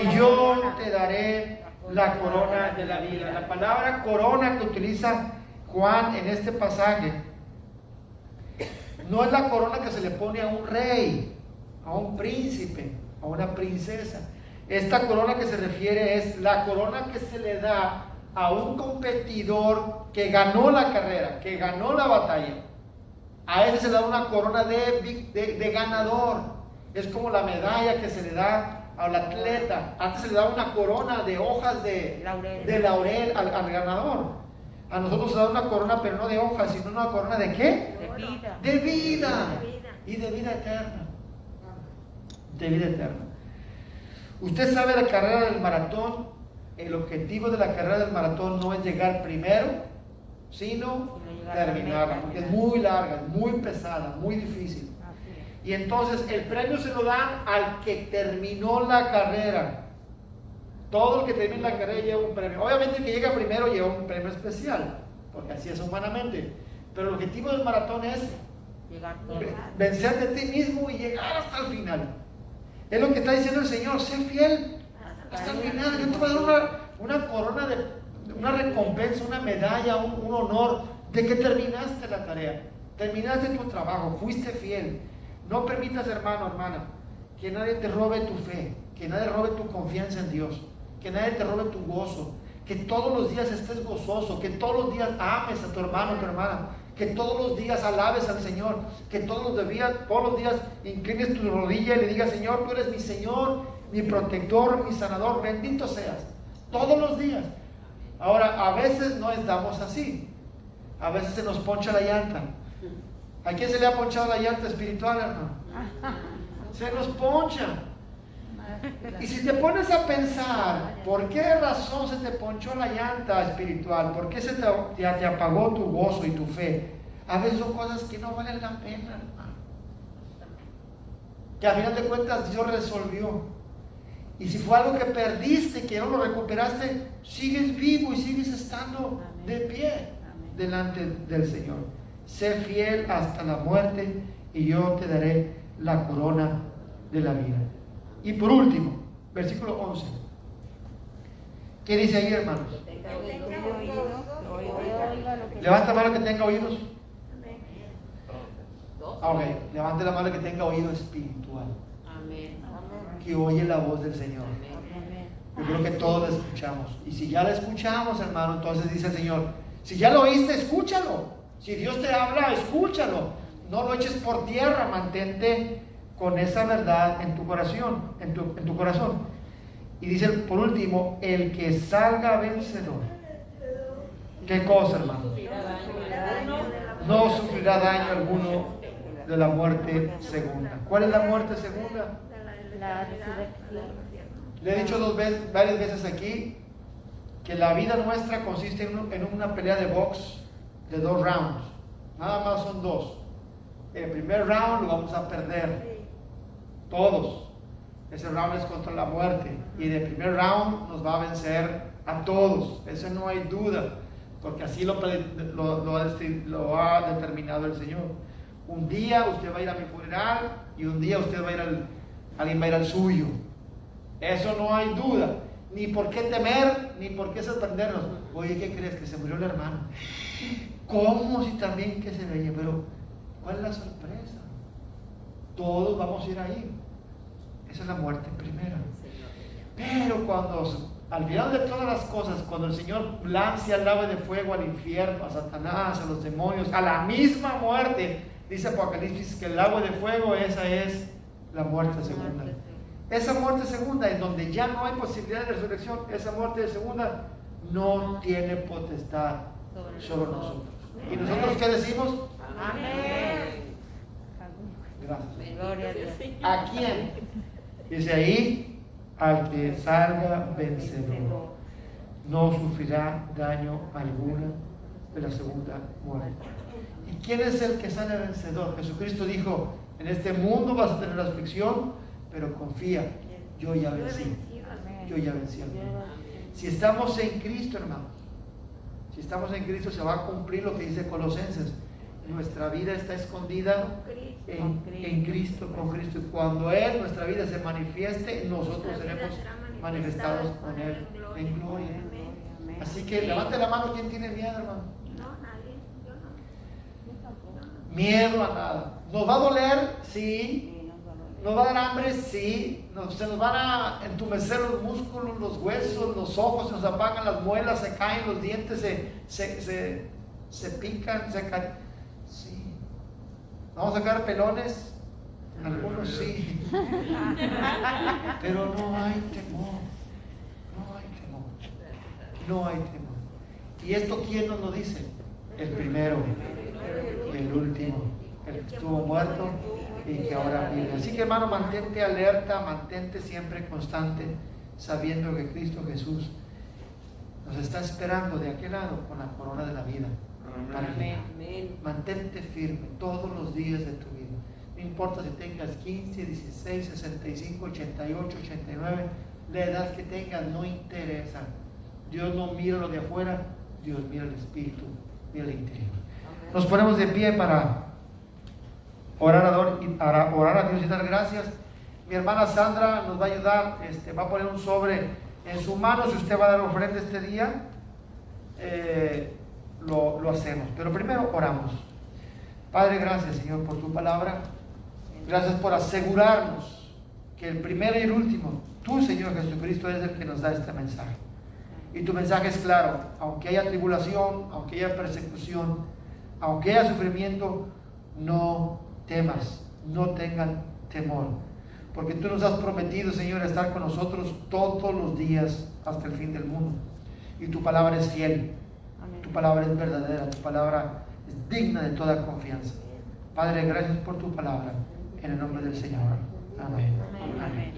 Y yo te daré la corona de la vida. La palabra corona que utiliza Juan en este pasaje no es la corona que se le pone a un rey, a un príncipe, a una princesa. Esta corona que se refiere es la corona que se le da a un competidor que ganó la carrera, que ganó la batalla. A ese se le da una corona de ganador. Es como la medalla que se le da al atleta. Antes se le da una corona de hojas de laurel al ganador. A nosotros se da una corona, pero no de hojas, sino una corona de ¿qué? De vida. De vida. y de vida eterna. De vida eterna. Usted sabe la carrera del maratón. El objetivo de la carrera del maratón no es llegar primero, sino terminarla, porque es muy larga, muy pesada, muy difícil. Y entonces el premio se lo dan al que terminó la carrera. Todo el que termina la carrera lleva un premio. Obviamente el que llega primero lleva un premio especial, porque así es humanamente. Pero el objetivo del maratón es vencerte a ti mismo y llegar hasta el final. Es lo que está diciendo el Señor: sé fiel hasta el final. Yo te voy a dar una corona, una recompensa, una medalla, un honor de que terminaste la tarea, terminaste tu trabajo, fuiste fiel. No permitas, hermano, hermana, que nadie te robe tu fe, que nadie robe tu confianza en Dios, que nadie te robe tu gozo, que todos los días estés gozoso, que todos los días ames a tu hermano, a tu hermana, que todos los días alabes al Señor, que todos los días inclines tu rodilla y le digas: Señor, tú eres mi Señor, mi protector, mi sanador, bendito seas, todos los días. Ahora, a veces no estamos así, a veces se nos poncha la llanta. ¿A quién se le ha ponchado la llanta espiritual, hermano? Se nos poncha. Y si te pones a pensar, ¿por qué razón se te ponchó la llanta espiritual? ¿Por qué se te apagó tu gozo y tu fe? A veces son cosas que no valen la pena, hermano. Que a final de cuentas Dios resolvió. Y si fue algo que perdiste, que no lo recuperaste, sigues vivo y sigues estando de pie delante del Señor. Sé fiel hasta la muerte y yo te daré la corona de la vida. Y por último, versículo 11. ¿Qué dice ahí, hermanos? Levanta la mano que tenga oídos. Ok, levante la mano que tenga oído espiritual. Que oye la voz del Señor. Yo creo que todos la escuchamos. Y si ya la escuchamos, hermano, entonces dice el Señor: si ya lo oíste, escúchalo. Si Dios te habla, escúchalo. No lo eches por tierra. Mantente con esa verdad en tu corazón, en tu corazón. Y dice por último: el que salga vencedor. ¿Qué cosa, hermano? No sufrirá daño alguno de la muerte segunda. ¿Cuál es la muerte segunda? La resurrección. Le he dicho varias veces aquí que la vida nuestra consiste en una pelea de box de 2 rounds. Nada más son 2. El primer round lo vamos a perder todos. Ese round es contra la muerte, y en el primer round nos va a vencer a todos. Eso no hay duda, porque así lo ha determinado el Señor. Un día usted va a ir a mi funeral y un día usted va a ir alguien va a ir al suyo. Eso no hay duda. Ni por qué temer, ni por qué sorprendernos. Oye, ¿qué crees? Que se murió el hermano. ¿Cómo? Si también que se veía. Pero, ¿cuál es la sorpresa? Todos vamos a ir ahí. Esa es la muerte primera. Pero cuando, al final de todas las cosas, cuando el Señor lance al lago de fuego, al infierno, a Satanás, a los demonios, a la misma muerte, dice Apocalipsis que el lago de fuego, esa es la muerte segunda. Esa muerte segunda, en donde ya no hay posibilidad de resurrección, esa muerte de segunda no tiene potestad sobre nosotros. ¿Y nosotros qué decimos? Amén. Gracias. Gloria a Dios. ¿A quién? Dice ahí: al que salga vencedor, no sufrirá daño alguno de la segunda muerte. ¿Y quién es el que sale vencedor? Jesucristo dijo: en este mundo vas a tener aflicción, pero confía, yo ya vencí. Yo ya vencí al mundo. Si estamos en Cristo, hermano, si estamos en Cristo, se va a cumplir lo que dice Colosenses: nuestra vida está escondida en Cristo, con Cristo. Y cuando Él, nuestra vida, se manifieste, nosotros seremos manifestados con Él en gloria. Así que levante la mano quien tiene miedo, hermano. Miedo a nada. ¿Nos va a doler? Sí. ¿Nos va a dar hambre? Sí. Se nos van a entumecer los músculos, los huesos, los ojos, se nos apagan las muelas, se caen los dientes, se pican, se caen. Sí. ¿Vamos a sacar pelones? Algunos sí. Pero no hay temor. No hay temor. No hay temor. ¿Y esto quién nos lo dice? El primero y el último el que estuvo muerto y que ahora vive. Así que hermano, mantente alerta, mantente siempre constante, sabiendo que Cristo Jesús nos está esperando de aquel lado con la corona de la vida. Amén. Mantente firme todos los días de tu vida. No importa si tengas 15, 16, 65, 88, 89, la edad que tengas no interesa. Dios no mira lo de afuera, Dios mira el espíritu, mira el interior. Nos ponemos de pie para orar a Dios y dar gracias. Mi hermana Sandra nos va a ayudar, va a poner un sobre en su mano. Si usted va a dar ofrenda este día, lo hacemos. Pero primero oramos. Padre, gracias, Señor, por tu palabra. Gracias por asegurarnos que el primero y el último, tú, Señor Jesucristo, eres el que nos da este mensaje. Y tu mensaje es claro: aunque haya tribulación, aunque haya persecución, aunque haya sufrimiento, no temas, no tengan temor, porque tú nos has prometido, Señor, estar con nosotros todos los días hasta el fin del mundo. Y tu palabra es fiel, tu palabra es verdadera, tu palabra es digna de toda confianza. Padre, gracias por tu palabra, en el nombre del Señor. Amén. Amén. Amén.